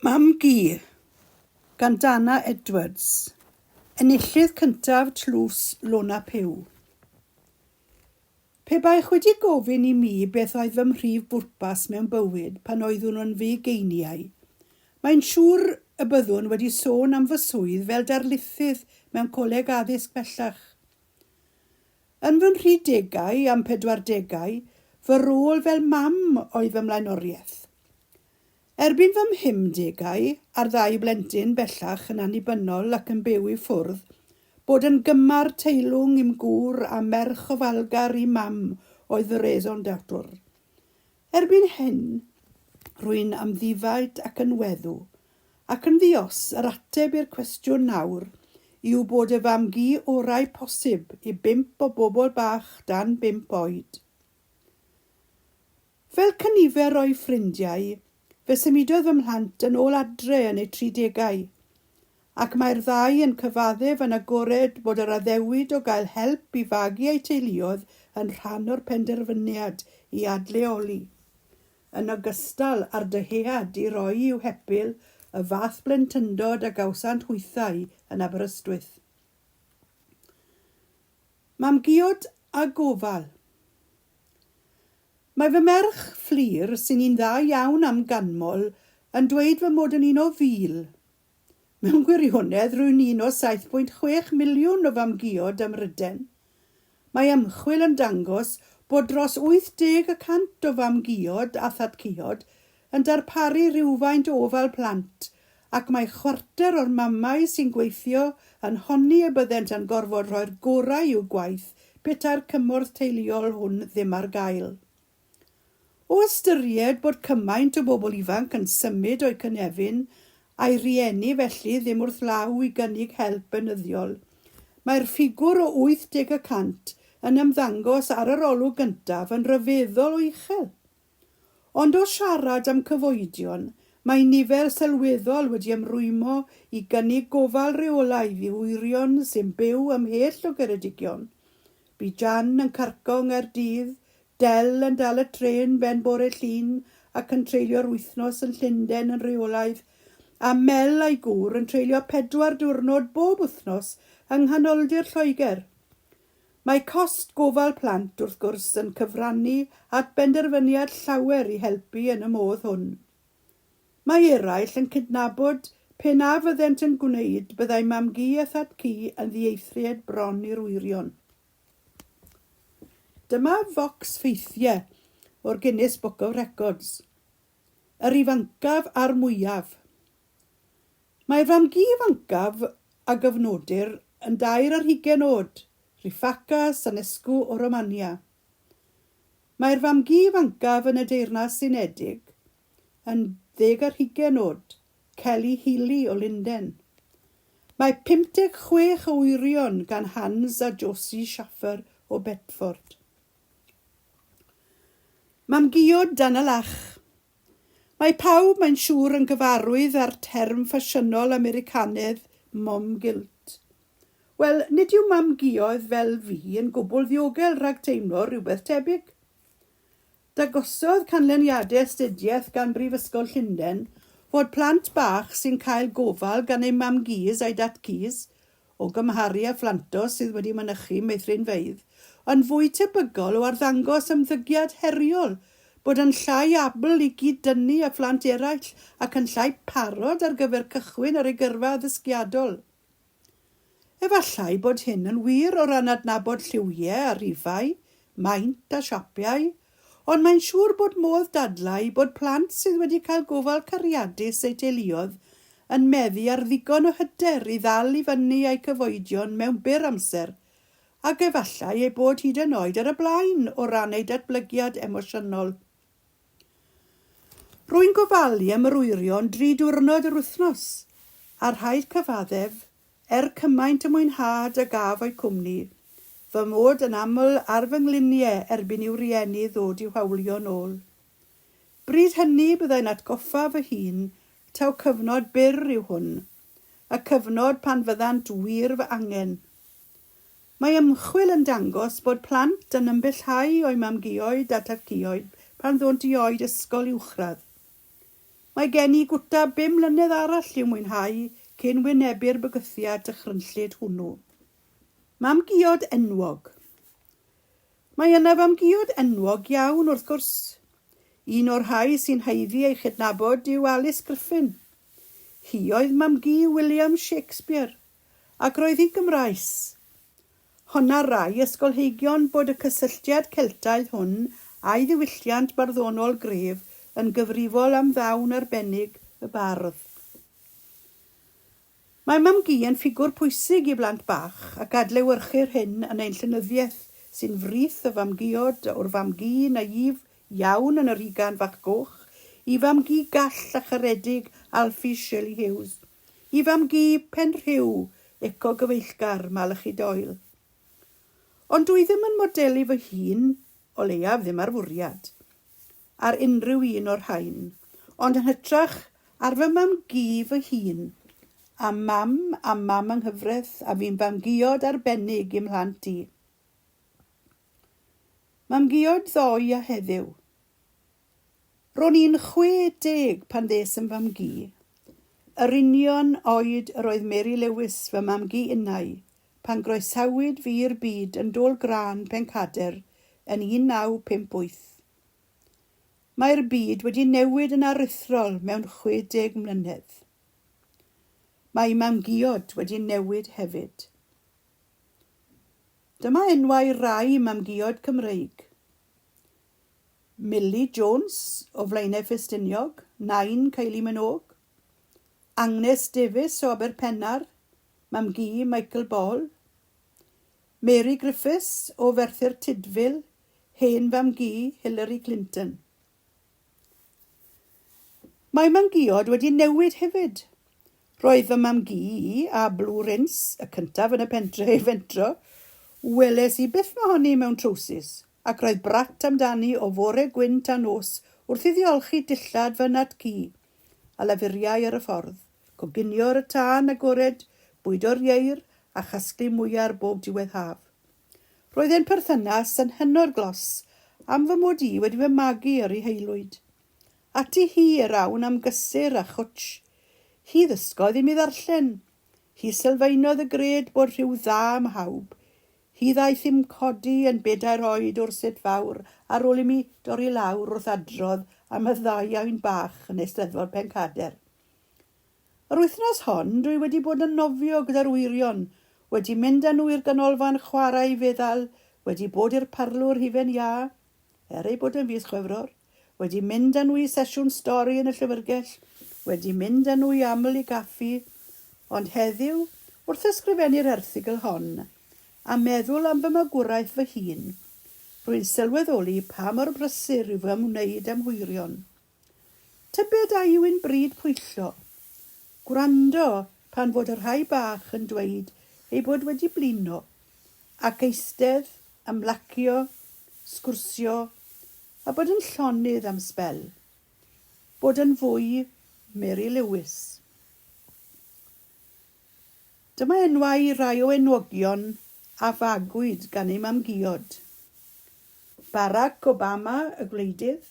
Mam-gu, gan Dyma Edwards, Enillydd cyntaf Tlws Lona Puw. Pe baich wedi gofyn I mi beth oedd fy mhrif bwrpas mewn bywyd pan oeddwn nhw'n fugeiniau, mae'n siŵr y byddwn wedi sôn am fy swydd fel darlithydd mewn coleg addysg bellach. Yn fy nhridegau am 40au, fy rôl fel mam oedd fy mlaenoriaeth. Erbyn fy mhumdegau, a'r ddau blentyn bellach yn annibynnol ac yn byw I ffwrdd, bod yn gymar teilwng I'm gŵr a merch ofalgar I mam oedd fy raison d'être. Erbyn hyn, rwy'n amddifaid ac yn weddw, ac yn ddios yr ateb i'r cwestiwn nawr yw bod y fam-gu orau posib I 5 o bobl bach dan 5 oed. Fel cynifer o'i ffrindiau, fe symudodd fy mhlant yn ôl adre yn eu 30au, ac mae'r ddau yn cyfaddef yn agored bod yr addewid o gael help I fagu eu teuluodd yn rhan o'r penderfyniad I adleoli, yn ogystal â'r dyhead I roi i'w hepil y fath blentyndod a gawsant hwythau yn Aberystwyth. Mam-guod a gofal. Mae fy merch fflir sy'n un dda iawn am ganmol yn dweud fy mod yn un o fil. Mewn gwirionedd rwy'n un o 7.6 miliwn o fam-guod ym Mhryden. Mae ymchwil yn dangos bod dros 80% o fam-guod a thatcuod yn darparu rhywfaint o ofal plant ac mae chwarter o'r mamau sy'n gweithio yn honni y byddent yn gorfod rhoi'r gorau i'w gwaith petai'r cymorth teuluol hwn ddim ar gael. O ystyried bod cymaint o bobl ifanc yn symud o'i cynefin a'i rieni felly ddim wrth law I gynnig help benyddiol, mae'r ffigwr o 80% yn ymddangos ar yr olwg gyntaf yn ryfeddol o uchel. Ond o siarad am cyfoedion, mae nifer sylweddol wedi ymrwymo I gynnig gofal reolaidd I wirion sy'n byw ymhell o Geredigion. Bu Jan yn carco yng Nghaerdydd, Del yn dal y tren ben bore llun ac yn treulio'r wythnos yn Llundain yn reolaidd, a Mel a'i gŵr yn treulio 4 diwrnod bob wythnos yng nghanoldir Lloegr. Mae cost gofal plant wrth gwrs yn cyfrannu at benderfyniad llawer I helpu yn y modd hwn. Mae eraill yn cydnabod pe na fyddent yn gwneud byddai mam-gu a thatcu yn ddieithriad bron i'r wirion. Dyma focs ffeithiau o'r Guinness Book of Records. Yr ifancaf a'r mwyaf. Mae'r fam-gu ifancaf a gyfnodir yn 20 oed, Rifaca Sanescu o Romania. Mae'r fam-gu ifancaf yn y Deyrnas Unedig yn 16 oed, Kelly Healy o Llundain. Mae 56 o wirion gan Hans a Josie Schaffer o Bedford. Mam-guod dan y lach. Mae pawb mae'n siŵr yn gyfarwydd â'r term ffasiynol Americanaidd mom guilt. Wel, nid yw mam-guoedd fel fi yn gwbl ddiogel rhag teimlo rhywbeth tebyg. Dagosodd canlyniadau astudiaeth gan Brifysgol Llundain fod plant bach sy'n cael gofal gan eu mam-gus a'i datcus, o gymharu â phlantos sydd wedi mynychu meithrinfeydd, yn fwy tebygol o arddangos ymddygiad heriol bod yn llai abl I gyd-dynnu â phlant eraill ac yn llai parod ar gyfer cychwyn ar ei gyrfa addysgiadol. Efallai bod hyn yn wir o ran adnabod lliwiau a rifau, maint a siapiau, ond mae'n siŵr bod modd dadlau bod plant sydd wedi cael gofal cariadus eu teuluodd yn meddu ar ddigon o hyder I ddal I fyny a'u cyfoedion mewn byr amser, ac efallai ei bod hyd yn oed ar y blaen o ran ei datblygiad emosiynol. Rwy'n gofalu am yr wirion 3 diwrnod yr wythnos, a rhaid cyfaddef, cymaint y mwynhad a gaf o'i cwmni, fy mod yn aml ar fy ngluniau erbyn i'w rieni ddod i'w hawlio nôl. Bryd hynny byddai'n atgoffa fy hun, taw cyfnod byr yw hwn, y cyfnod pan fyddant wir fy angen. Mae ymchwil yn dangos bod plant yn ymbyllhau o'i mam-guoed a thatcuoed pan ddont I oed ysgol uwchradd. Mae gen I gwta 5 mlynedd arall i'w mwynhau cyn wynebu'r bygythiad y chrynllyd hwnnw. Mam-guod enwog. Mae yna fam-guod enwog iawn wrth gwrs. Un o'r rhai sy'n haeddu ei chydnabod yw Alice Griffin. Hi oedd Mam-gu William Shakespeare, ac roedd hi Gymraes. Honna rai ysgolheigion bod y cysylltiad Celtaidd hwn a'i ddiwylliant barddonol gref yn gyfrifol am ddawn arbennig y bardd. Mae Mam-gu yn ffigwr pwysig i blant bach ac adlewyrchu'r hyn yn ein llenyddiaeth sy'n frith y fam-guod o'r fam-gu naif iawn yn yr ugain fach goch, i fam-gu gall a charedig Alfie Shirley Hughes, i fam-gu pen rhyw eco gyfeillgar Malachi Doyle. Ond dwi ddim yn modelu fy hun, o leiaf ddim ar fwriad, ar unrhyw un o'r rhain, ond yn hytrach ar fy mam-gu fy hun, a mam yng nghyfraith a fi'n fam-guod arbennig i'm mhlant i. Mam-guod ddoe a heddiw. Ro'n i'n 60 pan ddes yn fam-gu. Yr union oed yr oedd Mary Lewis fy mam-gu unai, pan groesawyd fi i'r byd yn Dôl Gran Pencader yn 1958. Mae'r byd wedi newid yn aruthrol mewn 60 mlynedd. Mae mam-guod wedi newid hefyd. Dyma enwau rai mam-guod Cymreig. Millie Jones o Flaenau Ffestiniog, Nain Ceili Mynog. Agnes Davies o Aberpennar, mam-gu Michael Ball. Mary Griffiths o Ferthyr Tydfil, hen fam-gu Hillary Clinton. Mae mam-guod wedi newid hefyd. Roedd fy mam-gu i a Blue Rince, y cyntaf yn y pentre ei fentro, weles i byth mahoni mewn trowsus, ac roedd brat amdani o fore gwyn tan nos wrth i ddiolchi dillad fy nat cu, a lafuriau ar y ffordd, coginio'r y tân agored, bwydo'r ieir a chasglu mwyar bob diwedd haf. Roedd e'n perthynas yn hynod glos am fy mod i wedi fy magu ar ei heilwyd. Ati hi rawn am gysur a chwtsh. Hi ddysgodd i mi ddarllen. Hi sylfaenodd y gred bod rhyw dda am hawb. Hi ddaeth i'm codi yn 4 oed o'r sut fawr ar ôl i mi dorri lawr wrth adrodd am y ddau iawn bach yn Eisteddfod Pencader. Yr wythnos hon dwi wedi bod yn nofio gyda'r wirion, wedi mynd â nhw i'r ganolfan chwarae feddal, wedi bod i'r parlwr hufen iâ, ei bod yn fis Chwefror, wedi mynd â nhw i sesiwn stori yn y llyfrgell, wedi mynd â nhw i aml i gaffi, ond heddiw, wrth ysgrifennu'r erthygl hon, a meddwl am fy magwraeth fy hun, rwy'n sylweddoli pa mor brysur yw fy wneud am hwyrion. Tybed a yw un bryd pwyllo, gwrando pan fod y rhai bach yn dweud ei bod wedi blino, ac eistedd, ymlacio, sgwrsio, a bod yn llonydd am sbel. Bod yn fwy Mary Lewis. Dyma enwau rai o enwogion a fagwyd gan ei mam-guod. Barack Obama y gwleidydd,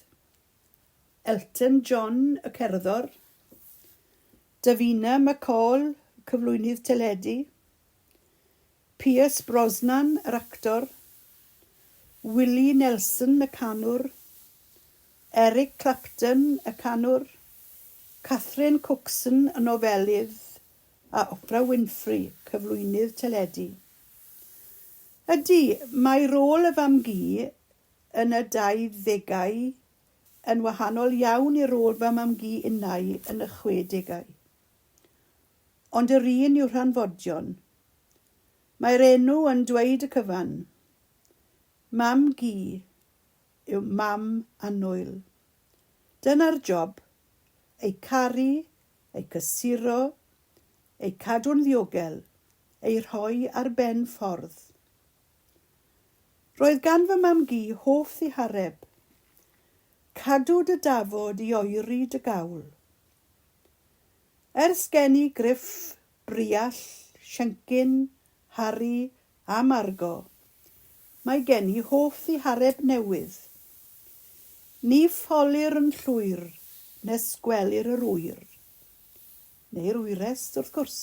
Elton John y cerddor, Davina McCall, cyflwynydd teledu, Pierce Brosnan, yr actor, Willie Nelson, y canwr, Eric Clapton, y canwr, Catherine Cookson, y nofelydd, a Oprah Winfrey, cyflwynydd teledu. Ydy, mae rôl y fam-gu yn y 20au yn wahanol iawn i'r rôl fy mam-gu unai yn y 60au. Ond yr un yw'r rhanfodion. Mae'r enw yn dweud y cyfan. Mam-gu yw mam annwyl. Dyna'r job, ei caru, ei cysuro, ei cadw'n ddiogel, ei rhoi ar ben ffordd. Roedd gan fy mam-gu hoff ddihareb, cadw dy dafod i oeri dy gawl. Ers gen i Griff, Briall, Siencyn, Harry a Margo, mae gen i hoff ddihareb newydd. Ni ffolir yn llwyr, nes gwelir yr wyr. Neu'r wyrest wrth gwrs.